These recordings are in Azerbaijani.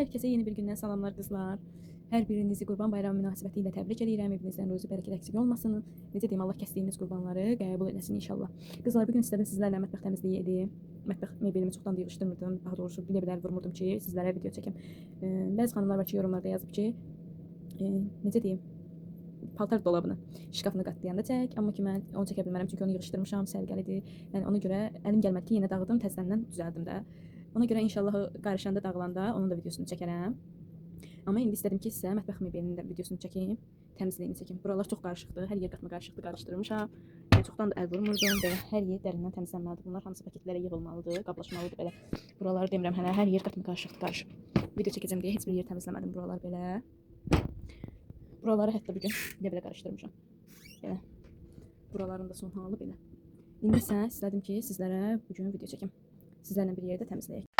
Hər kəsə yeni bir gündən salamlar qızlar. Hər birinizi Qurban Bayramı münasibəti ilə təbrik edirəm. Evinizdən ruzi bərəkət eksik olmasın. Necə deyim, Allah kəsdiyiniz qurbanları qəbul etsin inşallah. Qızlar, bu gün istədim sizlərlə mətbəx təmizliyi edeyim. Mətbəx mebelimi çoxdan da yığışdırmırdım. Daha doğrusu bilə-bilə vurmurdum ki, sizlərə video çəkim. Bəzi xanımlar var ki, yorumlarda yazıb ki, necə deyim, paltar dolabını, şkafını qatlayanda çək. Amma ki, mən onu çəkə bilmərəm, çünki onu yığışdırmışam, sərgəlidir. Yəni ona görə əlim gəlmədi ki, yenə dağıdım, təzədən düzəldim də. Ona görə inşallah qarışanda, dağılanda onun da videosunu çəkərəm. Amma indi istədim ki, sizə mətbəx mebelinin də videosunu çəkim, təmizliyini çəkim. Buralar çox qarışıqdır, hər yer qatma qarışıqdır, qarışdırmışam. Çoxdan da əl vurmurdum, belə hər yer dərindən təmizlənməlidir. Bunlar hamısı paketlərə yığılmalıdır, qablaşmalıdır belə. Buraları demirəm, hələ hər yer qatma qarışıqdır, qarışıq. Video çəkəcəm deyə heç bir yer təmizləmədim, buralar belə. Buraları hətta bugün belə qarışdırmışam. Belə. Buraların da son halı belə. İndi isə istədim ki, sizlərə bugün video çəkim. Sizlərlə bir yerdə təmizləyək.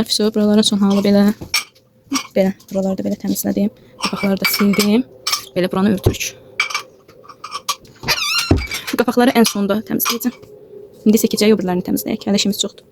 Fiso, buraların son halı belə. Belə, buraları da belə təmizlədim. Qapaqları da sildim. Belə buranı örtürük. Bu qapaqları ən sonda təmizləyəcəm. İndi isə keçək o birlərini təmizləyək. Hələ işimiz çoxdur.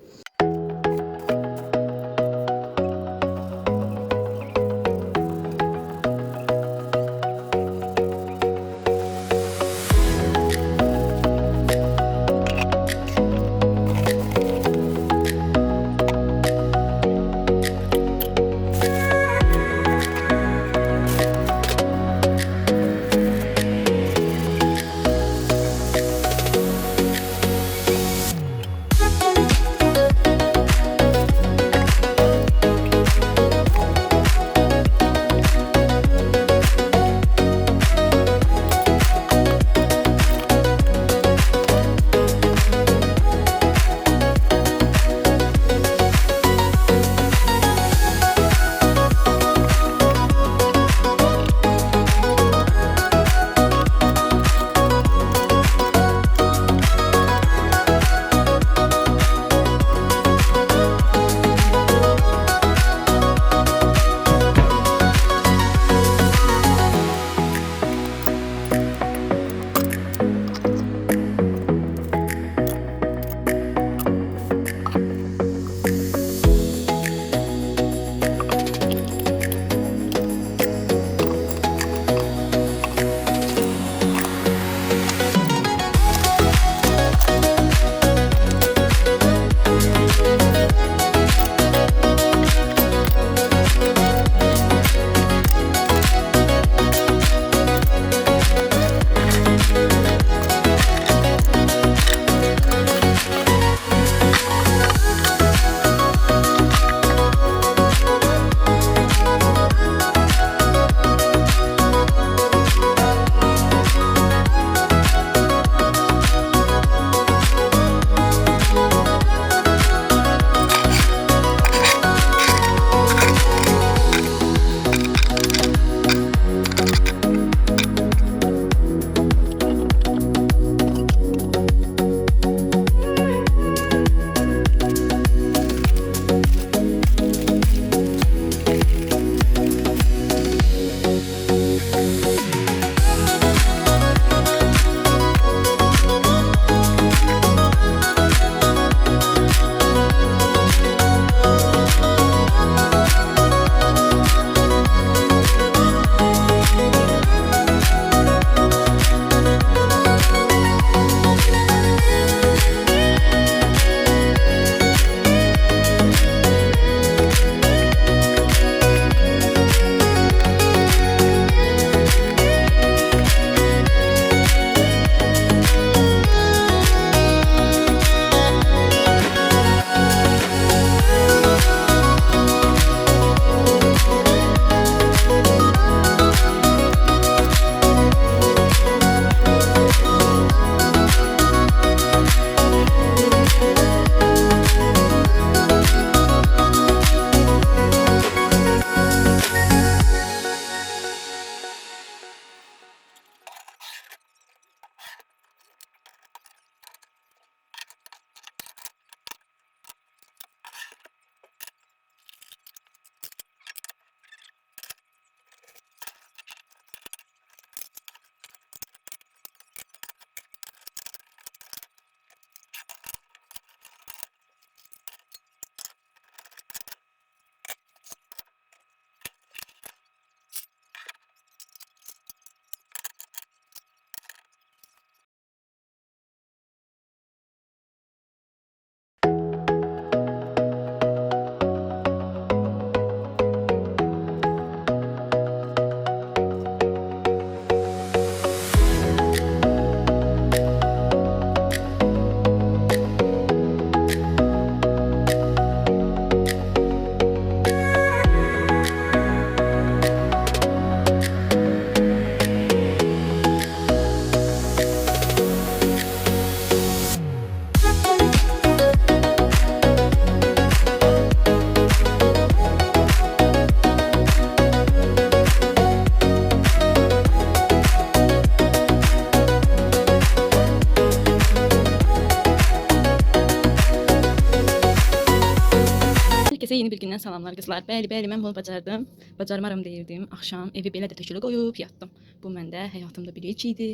Yeni bir gündən salamlar qızlar. Bəli, mən bunu bacardım. Bacarmaram deyirdim. Axşam evi belə də tökülü qoyub yatdım. Bu məndə həyatımda bir ilk idi.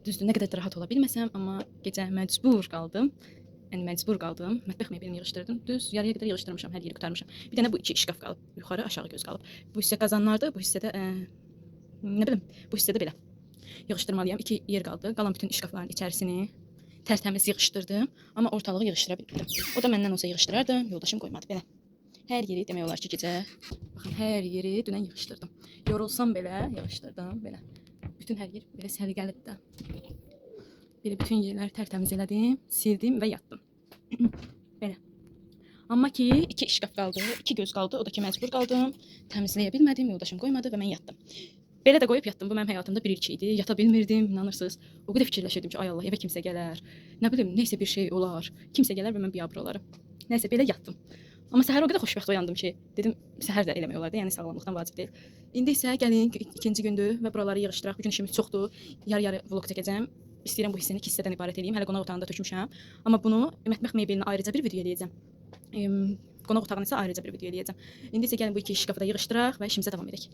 Düzdür, nə qədər də rahat ola bilməsəm, amma gecə məcbur qaldım. Yəni məcbur qaldım. Mətbəx mebelini yığışdırdım. Düz yarıya qədər yığışdırmışam, hər yeri qurtarmışam. Bir dənə bu iki şkaf qalıb. Yuxarı, aşağı göz qalıb. Bu hissə qazanlardı, bu hissədə nə bilim, bu hissədə belə yığışdırmalıyam. İki yer qaldı. Qalan bütün şkafların içərisini tərtəmiz yığışdırdım, amma ortalığı yığışdıra bilmirdim. O da məndən olsa yığışdırardı, yoldaşım qoymadı belə. Hər yeri demək olar ki, gecə baxın, hər yeri dünən yığışdırdım. Yorulsam belə yığışdırdım belə. Bütün hər yer belə səliqəlidir də. Belə bütün yerləri tərtəmiz elədim, sildim və yatdım. Belə. Amma ki, iki şkaf qaldı, iki göz qaldı, o da ki məcbur qaldım. Təmizləyə bilmədim, yoldaşım qoymadı və mən yatdım. Belə də qoyub yatdım. Bu mənim həyatımda bir ilk idi. Yata bilmirdim, inanırsınız. O qədər fikirləşirdim ki, ay Allah, evə kimsə gələr. Nə bilim, nəysə bir şey olar. Kimsə gələr və mən biabır olaram. Nəysə belə yatdım. Amma səhər o qədər xoşbəxt oyandım ki, dedim səhər də eləmək olardı, yəni sağlamlıqdan vacib deyil. İndi isə gəlin ikinci gündür və buraları yığışdıraq. Bu gün işimiz çoxdur. Yarı-yarı vlog çəkəcəm. İstəyirəm bu hissəni 2 hissədən ibarət edeyim. Hələ qonaq otağında tökmüşəm. Amma bunu mətbəx mebelini ayrıca bir video eləyəcəm. Qonaq otağını isə ayrıca bir video eləyəcəm. İndi isə gəlin bu iki şkafı da yığışdıraq və işimizə davam edək.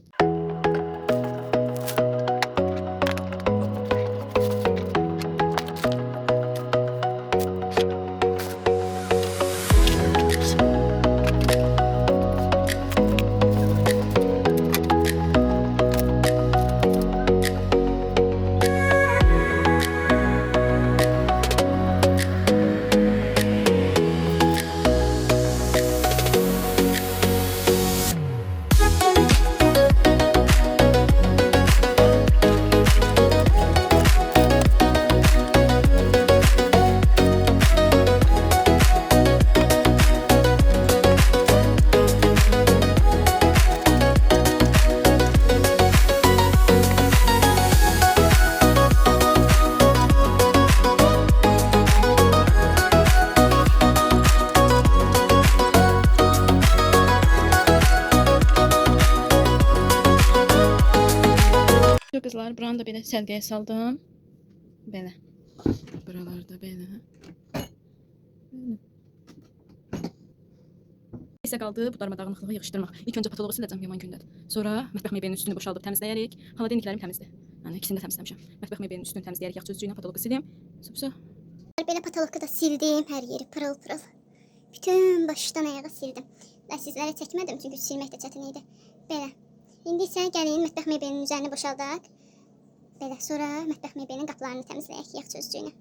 Qızlar, buranı da belə səlqəyə saldım. Belə. Buralarda belə. İsə qaldı bu darmadağınıqlığı yığışdırmaq. İlk öncə patoloqu siləcəm, yaman gündədir. Sonra mətbəx mebelinin üstünü boşaldıb təmizləyərik. Xaladeniklərim təmizdir. Yəni ikisini də təmizləmişəm. Mətbəx mebelinin üstünü təmizləyərək yağ çözücü ilə patoloqu silim. Belə patoloqu da sildim, hər yeri pırıl-pırıl. Bütün başdan ayağa sildim. Və sizlərə çəkmədim çünki silmək də çətin idi. Belə. İndi isə gəlin mətbəx mebelinin üzərini boşaldaq. Belə, sonra mətbəx mebelinin qapılarını təmizləyək yağ çözücü ilə.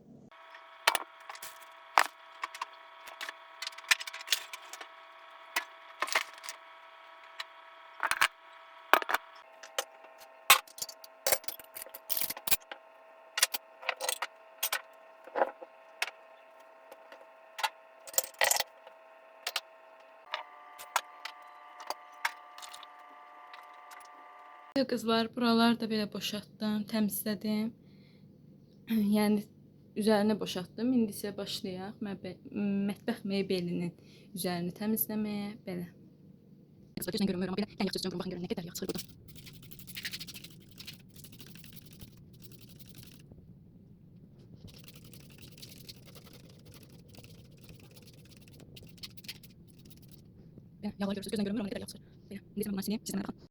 Qızlar, buraları da belə boşaltdım, təmizlədim. Yəni üzərini boşaltdım. İndi isə başlayaq mətbəx mebelinin üzərini təmizləməyə. Belə. Qızlar, gözlə görünmür, amma belə yağ çözücü baxın görün nə qədər yağ çıxır buradan. Yağlar görürsünüz, gözlə görünmür, amma nə qədər yağ çıxır. Belə. İndi isə bundan sileyim, sizə mənə baxın.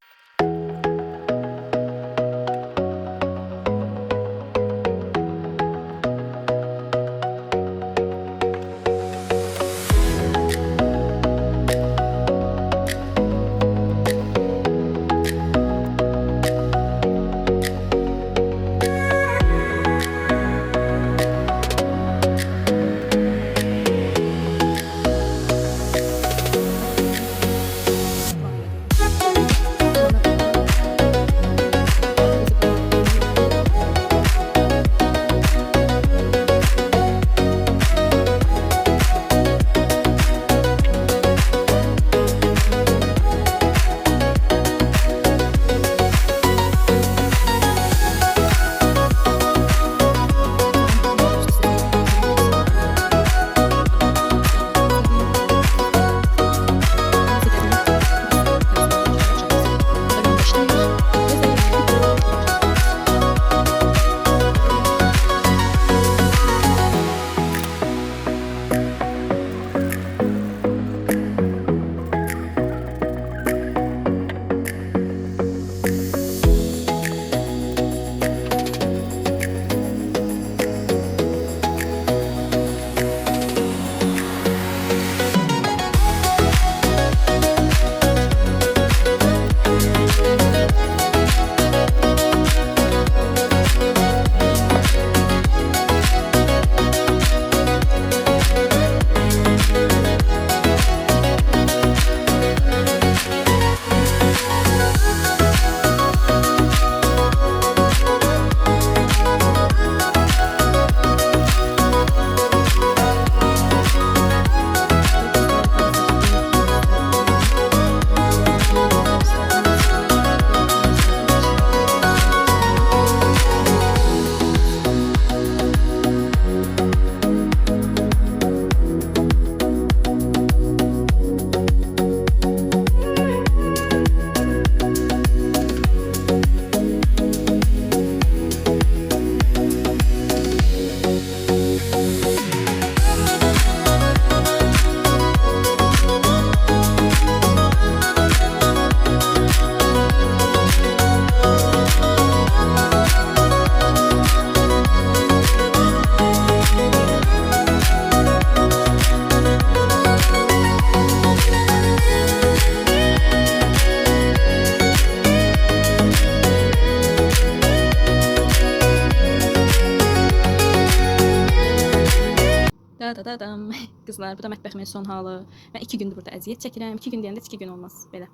Da da dam. Qızlar, bu da mətbəximin son halı. Mən 2 gündür burada əziyyət çəkirəm. 2 gün deyəndə 2 gün olmaz belə.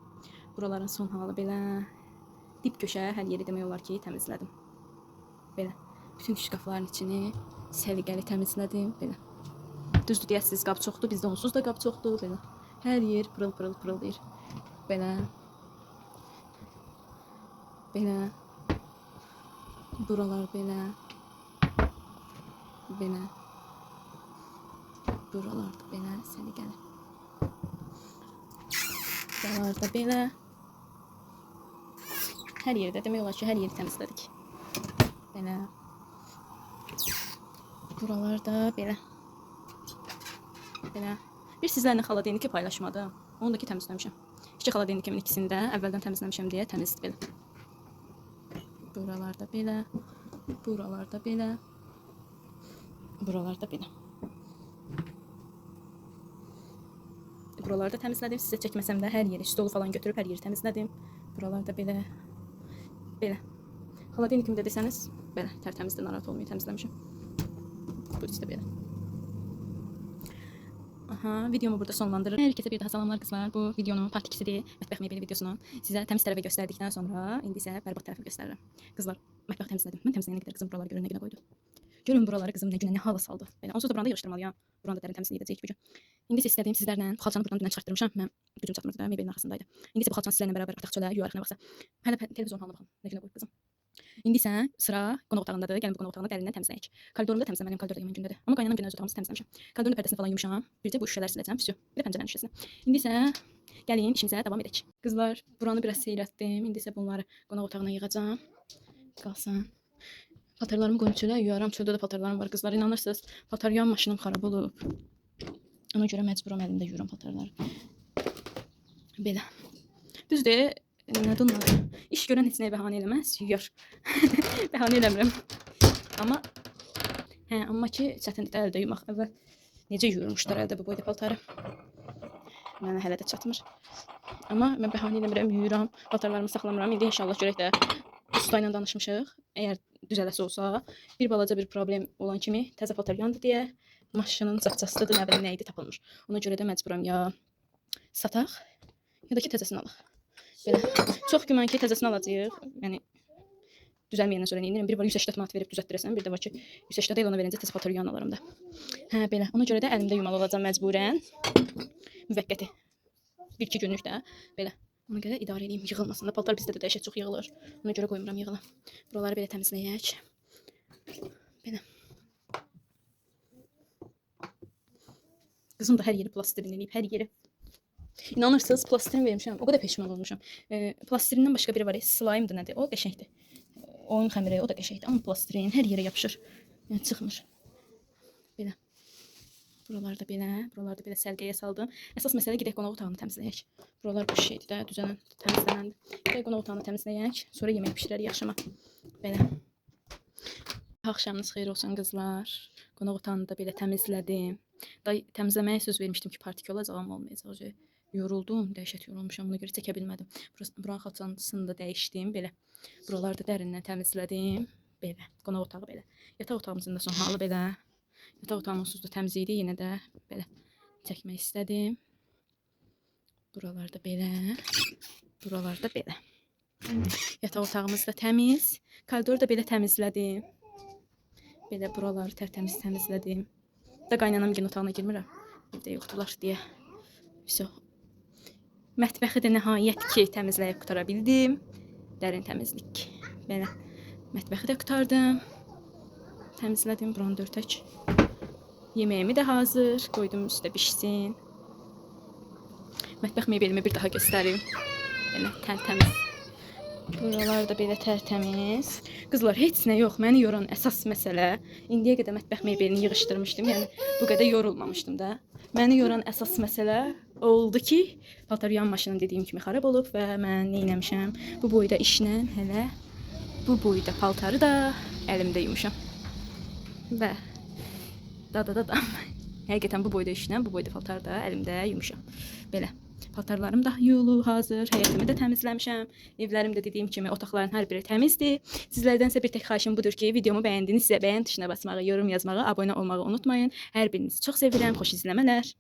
Buraların son halı belə. Dip köşə hər yeri demək olar ki, təmizlədim. Belə. Bütün şkafların içini səliqəli təmizlədim belə. Düzdür deyəsiz, qab çoxdur, bizdə onsuz da qab çoxdur belə. Hər yer pırıl pırıl pırıldayır. Belə. Belə. Buralar belə. Belə. Buralarda belə səliqəli. Buralarda belə. Hər yerdə demək olar ki, hər yeri təmizlədik. Belə. Buralarda belə. Belə. Bir sizlərlə xaladeyniki paylaşmadım. Onu da ki təmizləmişəm. İki xaladeynlikimin ikisini də əvvəldən təmizləmişəm deyə təmizdir belə. Buralarda belə. Buralarda belə. Buralarda belə. Buralarda təmizlədim. Sizə çəkməsəm də hər yeri, stolu falan götürüb hər yeri təmizlədim. Buralarda belə. Belə. Xaladeynlikimi də desəniz, belə tərtəmizdir, narahat olmayın, təmizləmişəm. Bu isə belə. Aha, videomu burada sonlandırırım. Hər kəsə bir daha salamlar qızlar. Bu videonun part 2-sidir. Mətbəx mebeli videosunu sizə təmiz tərəfi göstərdikdən sonra indi isə bərbad tərəfi göstərirəm. Qızlar, mətbəx təmizlədim. Mən təmizləyənə qədər qızım buraları görün nə günə qoydu. Görün buraları qızım nə günə nə hala saldı. Belə onsuz da buranda yığışdırmalıyam. Buranda dərin təmizlik edəcəyik bu gün. İndi isə istədiyim sizlərlə bu xalçanı buradan dünən çıxartdırmışam. Mən gücüm çatmırdı da mebelin arxasındaydı. İndi isə bu xalçanı sizlərlə bərabər ataq çölə yuvarıq nə vaxtsa. Hələ televizor halına baxın. Nə günə qoyub qızım. İndi isə sıra qonaq otağındadır. Gəlin bu qonaq otağını dərindən təmizləyək. Koridorunu da təmizləməliyəm, koridorda yemək gündədir. Amma qaynanan günə öz otağımızı təmizləmişəm. Koridorun pərdəsini falan yumuşam. Bircə bu şüşələri siləcəm, vəsyo. Bir də pəncərənin şüşəsini. İndi isə gəlin işimizə davam edək. Qızlar, buranı biraz seyrətdim. İndi isə bunları qonaq otağına yığacağam. Qalsın. Paltarlarımı qoyum çölə, yuyaram. Çöldə də paltarlarım var. Qızlar, inanırsınız, paltar yuyan maşınım xarab olub. Ona görə məcburam əlimdə yuyuram paltarları. Belə. Düzdür, nədir onlar? İş görən heç nəyə bəhanə eləməz, yuyar. Bəhanə eləmirəm. Amma ki, çətindir də əldə yumaq. Əvvəl necə yuyurmuşlar əldə bu boyda paltarı. Mənə hələ də çatmır. Amma mən bəhanə eləmirəm, yuyuram. Paltarlarımı saxlamıram. İndi inşallah görək də usta ilə danışmışıq. Əgər düzələsi olsa, bir balaca bir problem olan kimi təzə paltar yandı deyə maşının çapçasıdır, nə bilim nə idi tapılmır. Ona görə də məcburam ya sataq, ya da ki təzəsini alaq. Belə. Çox güman ki təzəsini alacağıq. Yəni düzəlməyəndən sonra neyinirəm? Bir var 180 manat verib düzəltdirəsən, bir də var ki 180 deyil, ona verincə təzə paltar yuyan alaram da. Hə, belə. Ona görə də əlimdə yumalı olacağam məcburən. Müvəqqəti. 1-2 günlük də belə. Ona görə idarə edeyim, yığılmasın da. Paltar bizdə də dəhşət çox yığılır. Ona görə qoymuram yığıla. Buraları belə təmizləyək. Belə. Qızım da hər yeri plastirin eləyib, hər yeri. İnanırsınız, plastirin vermişəm. O qədər peşman olmuşam. Plastirindən başqa biri var, slime-dır nədir? O qəşəngdir. Oyun xəmiri, o da qəşəngdir. Amma plastirin hər yerə yapışır. Yəni çıxmır. Belə. Buralarda belə səlqəyə saldım. Əsas məsələ gedək qonaq otağını təmizləyək. Buralar boş şeydir də, düzələn, təmizlənəndi. Gedək qonaq otağını təmizləyək, sonra yemək bişirərik axşama. Belə. Axşamınız xeyir olsun qızlar. Qonaq otağını da belə təmizlədim. Təmizləməyə söz vermişdim ki, part 2 olacaq, amma olmayacaq. Yoruldum, dəhşət yorulmuşam, buna görə çəkə bilmədim. Buranın xalçasını da dəyişdim, belə. Buraları da dərindən təmizlədim, belə. Qonaq otağı belə. Yataq otağımızın da son halı belə. Yataq otağımın onsuz da təmiz idi, yenə də belə çəkmək istədim. Buralarda belə. Buralarda belə. Yataq otağımız da təmiz. Koridoru da belə təmizlədim. Belə buraları tərtəmiz təmizlədim. Da qaynanam gün otağına girmirəm. Evdə yoxdular deyə. Mətbəxi də nəhayət ki təmizləyib qutara bildim. Dərin təmizlik. Belə. Mətbəxi də qutardım. Təmizlədim. Buranı da örtək. Yeməyimi də hazır. Qoydum üstə bişsin. Mətbəx mebelimi bir daha göstərim. Belə tərtəmiz. Buralar da belə tərtəmiz. Qızlar, heç nə yox. Məni yoran əsas məsələ, indiyə qədər mətbəx mebelini yığışdırmışdım. Yəni bu qədər yorulmamışdım da. Məni yoran əsas məsələ oldu ki, paltar yuyan maşının dediyim kimi xarab olub və mən nə etmişəm? Bu boyda işlə hələ bu boyda paltarı da əlimdə yumuşam. Və da. Həqiqətən bu boyda işlə bu boyda paltarı da əlimdə yumuşam. Belə. Paltarlarım da yuyulub, hazır. Həyətimi də təmizləmişəm. Evlərim də dediyim kimi otaqların hər biri təmizdir. Sizlərdən isə bir tək xahişim budur ki, videomu bəyəndinizsə bəyən tuşuna basmağı, yorum yazmağı, abunə olmağı unutmayın. Hər birinizi çox sevirəm. Xoş izləmələr.